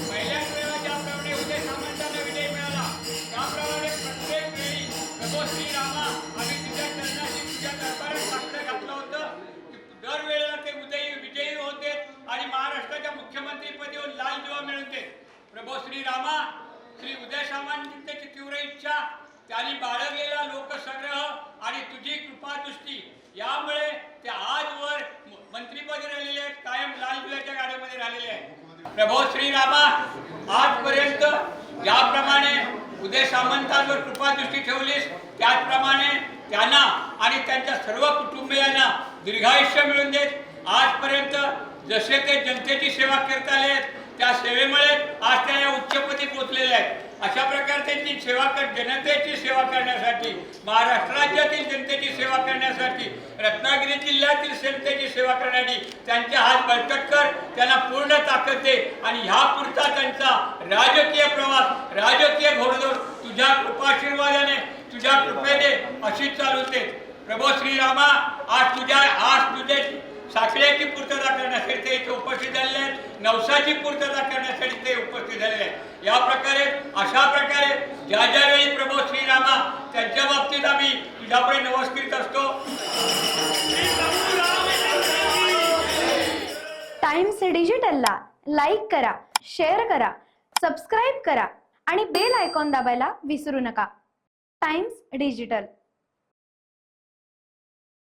पहिल्याच वेळेला ज्याप्रमाणे उदय सामंतांना विजय मिळाला त्याप्रमाणे प्रत्येक वेळी प्रभू श्रीरामा आम्ही तुझ्या चरणाशी तुझ्या दरबारात साकडं घातलं होतं. दरवेळेला ते विजयी होते आणि महाराष्ट्राच्या मुख्यमंत्रीपदी लाल दिवा मिळवून देत. प्रभू श्रीरामा श्री उदय सामंतांची तीव्र इच्छा त्यांनी बाळगलेला लोकसंग्रह आणि तुझी कृपादृष्टी यामुळे ते आजवर मंत्रीपदी राहिलेले आहेत, कायम लाल दिव्याच्या गाड्यामध्ये राहिलेले आहेत. प्रभू श्रीरामा आजपर्यंत ज्याप्रमाणे उदय सामंतांवर कृपादृष्टी ठेवलीस त्याचप्रमाणे त्यांना आणि त्यांच्या सर्व कुटुंबियांना दीर्घायुष्य मिळवून देत. आजपर्यंत जसे ते जनतेची सेवा करत आले त्या सेवेमुळे आज त्या या उच्चपदी पोहोचलेले आहेत. अशा प्रकारे त्यांची सेवा जनतेची सेवा करण्यासाठी, महाराष्ट्र राज्यातील जनतेची सेवा करण्यासाठी, रत्नागिरी जिल्ह्यातील जनतेची सेवा करण्यासाठी त्यांचे हात बळकट कर, त्यांना पूर्ण ताकद दे आणि ह्या पुढचा त्यांचा राजकीय प्रवास, राजकीय घोडदौड तुझ्या कृपाशीर्वादाने, तुझ्या कृपेने अशी चालू दे. प्रभू श्रीरामा आज तुझे साखरेची पूर्तता करण्यासाठी ते इथे उपस्थित झालेले आहेत, नवसाची पूर्तता करण्यासाठी ते उपस्थित झालेले आहेत. या प्रकारे अशा प्रकारे ज्या ज्यावेळी प्रभू श्रीरामा त्यांच्या बाबतीत आम्ही तुझ्यापुढे नमस्कृत असतो. टाइम्स डिजिटलला लाईक करा, शेअर करा, सबस्क्राईब करा आणि बेल आयकॉन दाबायला विसरू नका. Times digital.